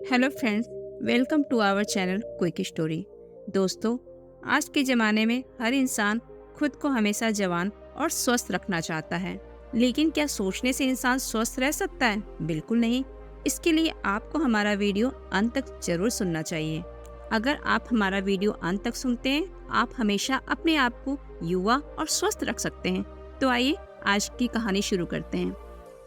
Hello friends, welcome to our channel quick story. दोस्तों, आज के ज़माने में हर इंसान खुद को हमेशा जवान और स्वस्थ रखना चाहता है। लेकिन क्या सोचने से इंसान स्वस्थ रह सकता है? बिल्कुल नहीं। इसके लिए आपको हमारा वीडियो अंत तक जरूर सुनना चाहिए। अगर आप हमारा वीडियो अंत तक सुनते हैं, आप हमेशा अपने आप को युवा और स्वस्थ रख सकते हैं। तो आइए आज की कहानी शुरू करते हैं।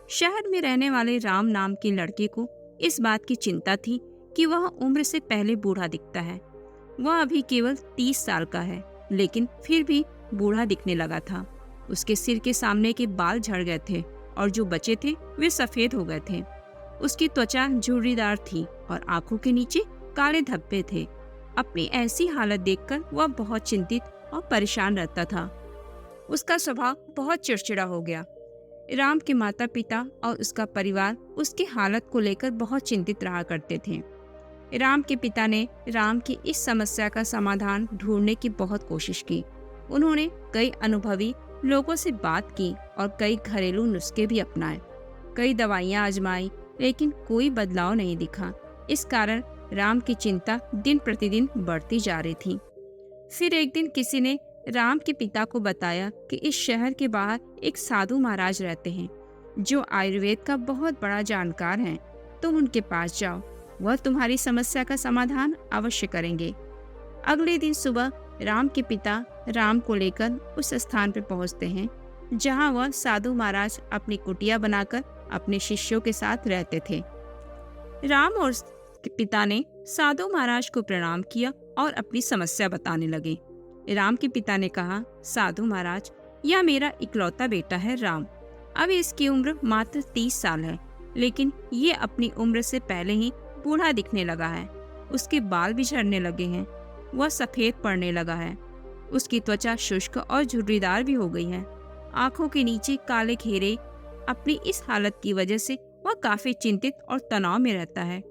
शहर में रहने वाले राम नाम के लड़के को इस बात की चिंता थी कि वह उम्र से पहले बूढ़ा दिखता है। वह अभी केवल 30 साल का है, लेकिन फिर भी बूढ़ा दिखने लगा था। उसके सिर के सामने के बाल झड़ गए थे और जो बचे थे वे सफेद हो गए थे। उसकी त्वचा झुर्रीदार थी और आंखों के नीचे काले धब्बे थे। अपनी ऐसी हालत देखकर वह बहुत चिंतित और परेशान रहता था। उसका स्वभाव बहुत चिड़चिड़ा हो गया। राम के माता पिता और उसका परिवार उसकी हालत को लेकर बहुत चिंतित रहा करते थे। राम के पिता ने राम की इस समस्या का समाधान ढूंढने की बहुत कोशिश की। उन्होंने कई अनुभवी लोगों से बात की और कई घरेलू नुस्खे भी अपनाए। कई दवाइयां आजमाई, लेकिन कोई बदलाव नहीं दिखा। इस कारण राम की चिंता दिन प्रतिदिन बढ़ती जा रही थी। फिर एक दिन किसी ने राम के पिता को बताया कि इस शहर के बाहर एक साधु महाराज रहते हैं जो आयुर्वेद का बहुत बड़ा जानकार हैं। तुम उनके पास जाओ, वह तुम्हारी समस्या का समाधान अवश्य करेंगे। अगले दिन सुबह राम के पिता राम को लेकर उस स्थान पर पहुंचते हैं जहां वह साधु महाराज अपनी कुटिया बनाकर अपने शिष्यों के साथ रहते थे। राम और उसके पिता ने साधु महाराज को प्रणाम किया और अपनी समस्या बताने लगे। राम के पिता ने कहा, साधु महाराज, यह मेरा इकलौता बेटा है राम। अभी इसकी उम्र मात्र 30 साल है, लेकिन ये अपनी उम्र से पहले ही बूढ़ा दिखने लगा है। उसके बाल भी झड़ने लगे हैं, वह सफेद पड़ने लगा है। उसकी त्वचा शुष्क और झुर्रीदार भी हो गई है। आंखों के नीचे काले घेरे। अपनी इस हालत की वजह से वह काफी चिंतित और तनाव में रहता है।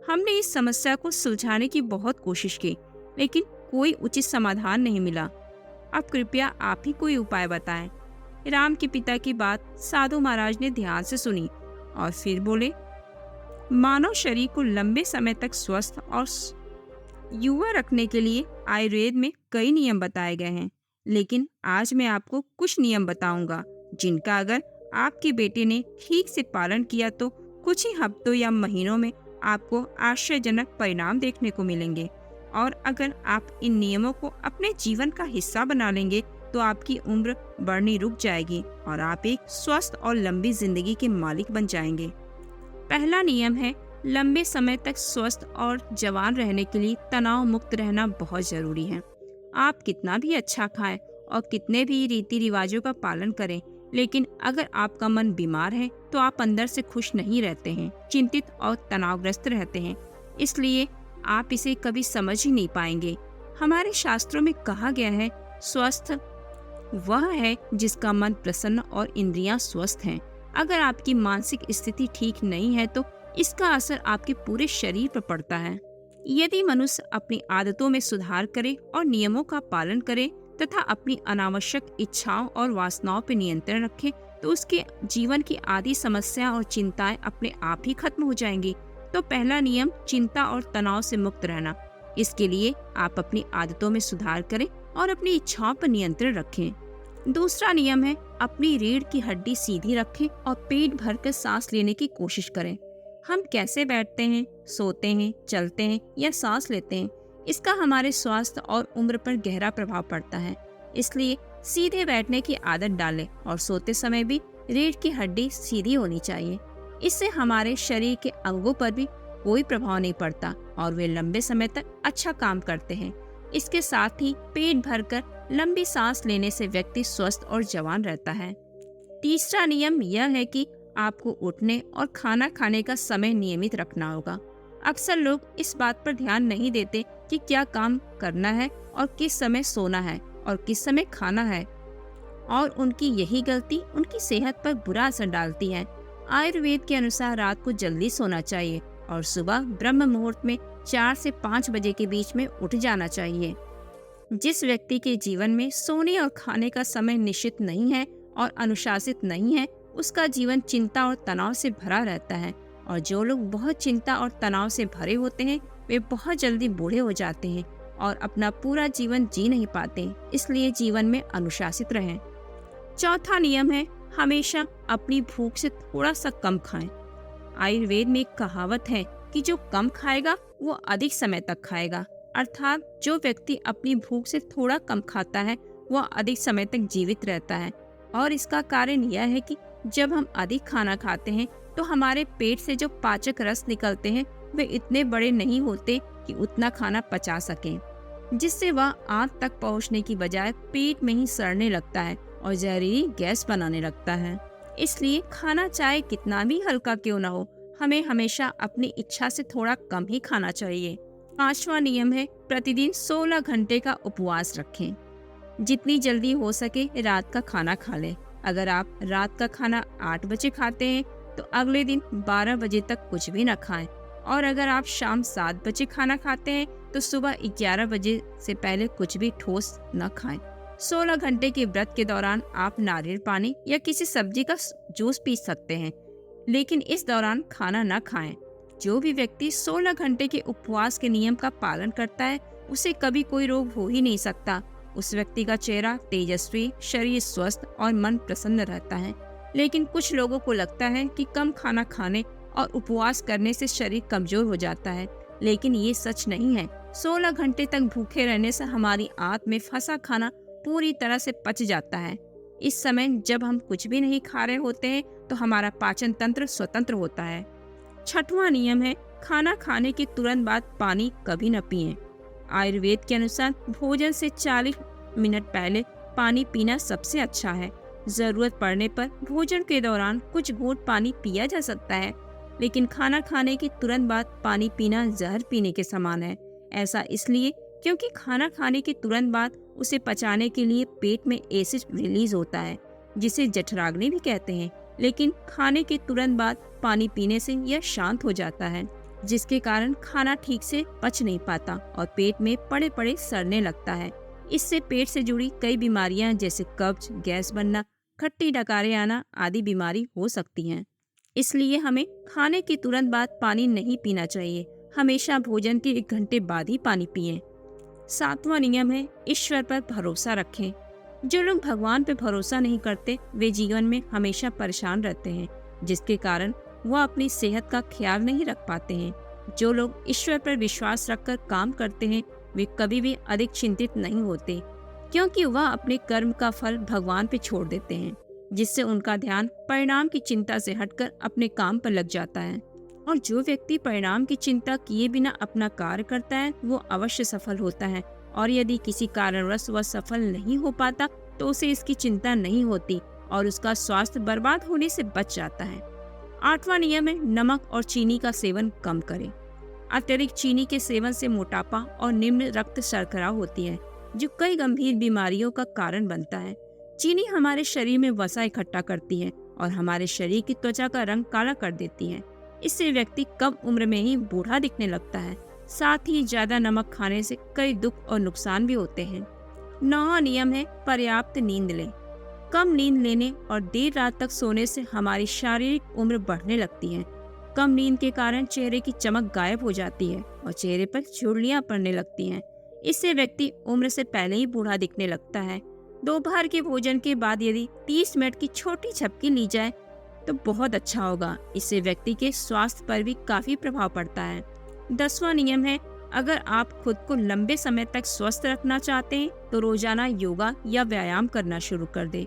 हमने इस समस्या को सुलझाने की बहुत कोशिश की, लेकिन कोई उचित समाधान नहीं मिला। अब कृपया आप ही कोई उपाय बताएं। राम के पिता की बात साधु महाराज ने ध्यान से सुनी और फिर बोले, मानव शरीर को लंबे समय तक स्वस्थ और युवा रखने के लिए आयुर्वेद में कई नियम बताए गए हैं, लेकिन आज मैं आपको कुछ नियम बताऊंगा जिनका अगर आपके बेटे ने ठीक से पालन किया तो कुछ ही हफ्तों या महीनों में आपको आश्चर्यजनक परिणाम देखने को मिलेंगे। और अगर आप इन नियमों को अपने जीवन का हिस्सा बना लेंगे तो आपकी उम्र बढ़नी रुक जाएगी और आप एक स्वस्थ और लंबी जिंदगी के मालिक बन जाएंगे। पहला नियम है, लंबे समय तक स्वस्थ और जवान रहने के लिए तनाव मुक्त रहना बहुत जरूरी है। आप कितना भी अच्छा खाएं और कितने भी रीति रिवाजों का पालन करें, लेकिन अगर आपका मन बीमार है तो आप अंदर से खुश नहीं रहते हैं, चिंतित और तनावग्रस्त रहते हैं। इसलिए आप इसे कभी समझ ही नहीं पाएंगे। हमारे शास्त्रों में कहा गया है, स्वस्थ वह है जिसका मन प्रसन्न और इंद्रियां स्वस्थ हैं। अगर आपकी मानसिक स्थिति ठीक नहीं है तो इसका असर आपके पूरे शरीर पर पड़ता है। यदि मनुष्य अपनी आदतों में सुधार करे और नियमों का पालन करे तथा अपनी अनावश्यक इच्छाओं और वासनाओं पर नियंत्रण रखे तो उसके जीवन की आधी समस्या और चिंताएं अपने आप ही खत्म हो जाएंगी। तो पहला नियम, चिंता और तनाव से मुक्त रहना। इसके लिए आप अपनी आदतों में सुधार करें और अपनी इच्छाओं पर नियंत्रण रखें। दूसरा नियम है, अपनी रीढ़ की हड्डी सीधी रखें और पेट भरकर सांस लेने की कोशिश करें। हम कैसे बैठते हैं, सोते हैं, चलते हैं या सांस लेते हैं, इसका हमारे स्वास्थ्य और उम्र पर गहरा प्रभाव पड़ता है। इसलिए सीधे बैठने की आदत डालें और सोते समय भी रीढ़ की हड्डी सीधी होनी चाहिए। इससे हमारे शरीर के अंगों पर भी कोई प्रभाव नहीं पड़ता और वे लंबे समय तक अच्छा काम करते हैं। इसके साथ ही पेट भरकर लंबी सांस लेने से व्यक्ति स्वस्थ और जवान रहता है। तीसरा नियम यह है कि आपको उठने और खाना खाने का समय नियमित रखना होगा। अक्सर लोग इस बात पर ध्यान नहीं देते कि क्या काम करना है और किस समय सोना है और किस समय खाना है, और उनकी यही गलती उनकी सेहत पर बुरा असर डालती है। आयुर्वेद के अनुसार रात को जल्दी सोना चाहिए और सुबह ब्रह्म मुहूर्त में 4 से 5 बजे के बीच में उठ जाना चाहिए। जिस व्यक्ति के जीवन में सोने और खाने का समय निश्चित नहीं है और अनुशासित नहीं है, उसका जीवन चिंता और तनाव से भरा रहता है। और जो लोग बहुत चिंता और तनाव से भरे होते हैं वे बहुत जल्दी बूढ़े हो जाते हैं और अपना पूरा जीवन जी नहीं पाते। इसलिए जीवन में अनुशासित रहें। चौथा नियम है, हमेशा अपनी भूख से थोड़ा सा कम खाएं। आयुर्वेद में एक कहावत है कि जो कम खाएगा वो अधिक समय तक खाएगा। अर्थात जो व्यक्ति अपनी भूख से थोड़ा कम खाता है वह अधिक समय तक जीवित रहता है। और इसका कारण यह है कि जब हम अधिक खाना खाते हैं तो हमारे पेट से जो पाचक रस निकलते हैं वे इतने बड़े नहीं होते कि उतना खाना पचा सकें, जिससे वह आंत तक पहुंचने की बजाय पेट में ही सड़ने लगता है और जहरीली गैस बनाने लगता है। इसलिए खाना चाहे कितना भी हल्का क्यों न हो, हमें हमेशा अपनी इच्छा से थोड़ा कम ही खाना चाहिए। पांचवा नियम है, प्रतिदिन 16 घंटे का उपवास रखें। जितनी जल्दी हो सके रात का खाना खा लें। अगर आप रात का खाना 8 बजे खाते हैं तो अगले दिन 12 बजे तक कुछ भी न खाएं। और अगर आप शाम 7 बजे खाना खाते हैं तो सुबह 11 बजे से पहले कुछ भी ठोस न खाएं। 16 घंटे के व्रत के दौरान आप नारियल पानी या किसी सब्जी का जूस पी सकते हैं, लेकिन इस दौरान खाना न खाएं। जो भी व्यक्ति 16 घंटे के उपवास के नियम का पालन करता है उसे कभी कोई रोग हो ही नहीं सकता। उस व्यक्ति का चेहरा तेजस्वी, शरीर स्वस्थ और मन प्रसन्न रहता है। लेकिन कुछ लोगों को लगता है कि कम खाना खाने और उपवास करने से शरीर कमजोर हो जाता है, लेकिन ये सच नहीं है। 16 घंटे तक भूखे रहने से हमारी आंत में फंसा खाना पूरी तरह से पच जाता है। इस समय जब हम कुछ भी नहीं खा रहे होते हैं तो हमारा पाचन तंत्र स्वतंत्र होता है। छठवां नियम है, खाना खाने के तुरंत बाद पानी कभी न पिएं। आयुर्वेद के अनुसार भोजन से 40 मिनट पहले पानी पीना सबसे अच्छा है। जरूरत पड़ने पर भोजन के दौरान कुछ घूंट पानी पिया जा सकता है, लेकिन खाना खाने के तुरंत बाद पानी पीना जहर पीने के समान है। ऐसा इसलिए क्योंकि खाना खाने के तुरंत बाद उसे पचाने के लिए पेट में एसिड रिलीज होता है, जिसे जठराग्नि भी कहते हैं। लेकिन खाने के तुरंत बाद पानी पीने से यह शांत हो जाता है, जिसके कारण खाना ठीक से पच नहीं पाता और पेट में पड़े पड़े सड़ने लगता है। इससे पेट से जुड़ी कई बीमारियां जैसे कब्ज, गैस बनना, खट्टी डकारें आना आदि बीमारी हो सकती हैं। इसलिए हमें खाने के तुरंत बाद पानी नहीं पीना चाहिए। हमेशा भोजन के 1 घंटे बाद ही पानी पिएं। 7वां नियम है, ईश्वर पर भरोसा रखें। जो लोग भगवान पर भरोसा नहीं करते वे जीवन में हमेशा परेशान रहते हैं, जिसके कारण वह अपनी सेहत का ख्याल नहीं रख पाते हैं। जो लोग ईश्वर पर विश्वास रखकर काम करते हैं वे कभी भी अधिक चिंतित नहीं होते, क्योंकि वह अपने कर्म का फल भगवान पे छोड़ देते हैं, जिससे उनका ध्यान परिणाम की चिंता से हटकर अपने काम पर लग जाता है। और जो व्यक्ति परिणाम की चिंता किए बिना अपना कार्य करता है वो अवश्य सफल होता है। और यदि किसी कारणवश वह सफल नहीं हो पाता तो उसे इसकी चिंता नहीं होती और उसका स्वास्थ्य बर्बाद होने से बच जाता है। 8वां नियम है, नमक और चीनी का सेवन कम करें। अतिरिक्त चीनी के सेवन से मोटापा और निम्न रक्त शर्करा होती है, जो कई गंभीर बीमारियों का कारण बनता है। चीनी हमारे शरीर में वसा इकट्ठा करती है और हमारे शरीर की त्वचा का रंग काला कर देती है। इससे व्यक्ति कम उम्र में ही बूढ़ा दिखने लगता है। साथ ही ज्यादा नमक खाने से कई दुख और नुकसान भी होते हैं। 9वां नियम है, पर्याप्त नींद लें। कम नींद लेने और देर रात तक सोने से हमारी शारीरिक उम्र बढ़ने लगती है। कम नींद के कारण चेहरे की चमक गायब हो जाती है और चेहरे पर झुर्रियां पड़ने लगती हैं। इससे व्यक्ति उम्र से पहले ही बूढ़ा दिखने लगता है। दोपहर के भोजन के बाद यदि 30 मिनट की छोटी झपकी ली जाए तो बहुत अच्छा होगा। इससे व्यक्ति के स्वास्थ्य पर भी काफी प्रभाव पड़ता है। 10वां नियम है, अगर आप खुद को लंबे समय तक स्वस्थ रखना चाहते हैं तो रोजाना योगा या व्यायाम करना शुरू कर दें।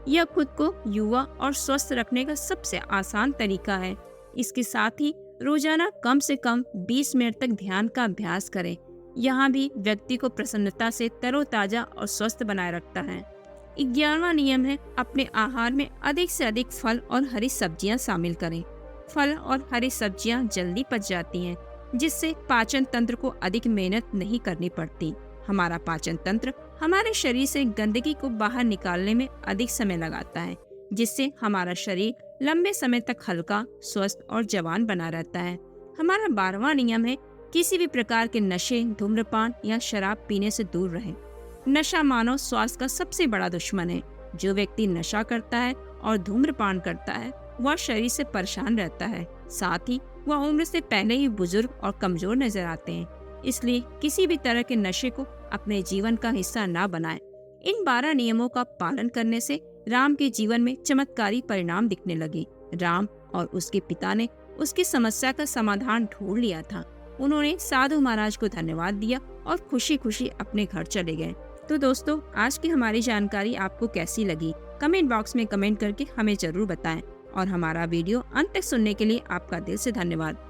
यह खुद को युवा और स्वस्थ रखने का सबसे आसान तरीका है। इसके साथ ही रोजाना कम से कम 20 मिनट तक ध्यान का अभ्यास करें। यहाँ भी व्यक्ति को प्रसन्नता से तरोताजा और स्वस्थ बनाए रखता है। 11वां नियम है, अपने आहार में अधिक से अधिक फल और हरी सब्जियां शामिल करें। फल और हरी सब्जियां जल्दी पच जाती हैं, जिससे पाचन तंत्र को अधिक मेहनत नहीं करनी पड़ती। हमारा पाचन तंत्र हमारे शरीर से गंदगी को बाहर निकालने में अधिक समय लगाता है, जिससे हमारा शरीर लंबे समय तक हल्का, स्वस्थ और जवान बना रहता है। हमारा 12वां नियम है, किसी भी प्रकार के नशे, धूम्रपान या शराब पीने से दूर रहें। नशा मानव स्वास्थ्य का सबसे बड़ा दुश्मन है। जो व्यक्ति नशा करता है और धूम्रपान करता है वह शरीर से परेशान रहता है साथ ही वह उम्र से पहले ही बुजुर्ग और कमजोर नजर आते हैं। इसलिए किसी भी तरह के नशे को अपने जीवन का हिस्सा ना बनाएं। इन 12 नियमों का पालन करने से राम के जीवन में चमत्कारी परिणाम दिखने लगे। राम और उसके पिता ने उसकी समस्या का समाधान ढूंढ लिया था। उन्होंने साधु महाराज को धन्यवाद दिया और खुशी खुशी अपने घर चले गए। तो दोस्तों, आज की हमारी जानकारी आपको कैसी लगी? कमेंट बॉक्स में कमेंट करके हमें जरूर बताएं। और हमारा वीडियो अंत तक सुनने के लिए आपका दिल से धन्यवाद।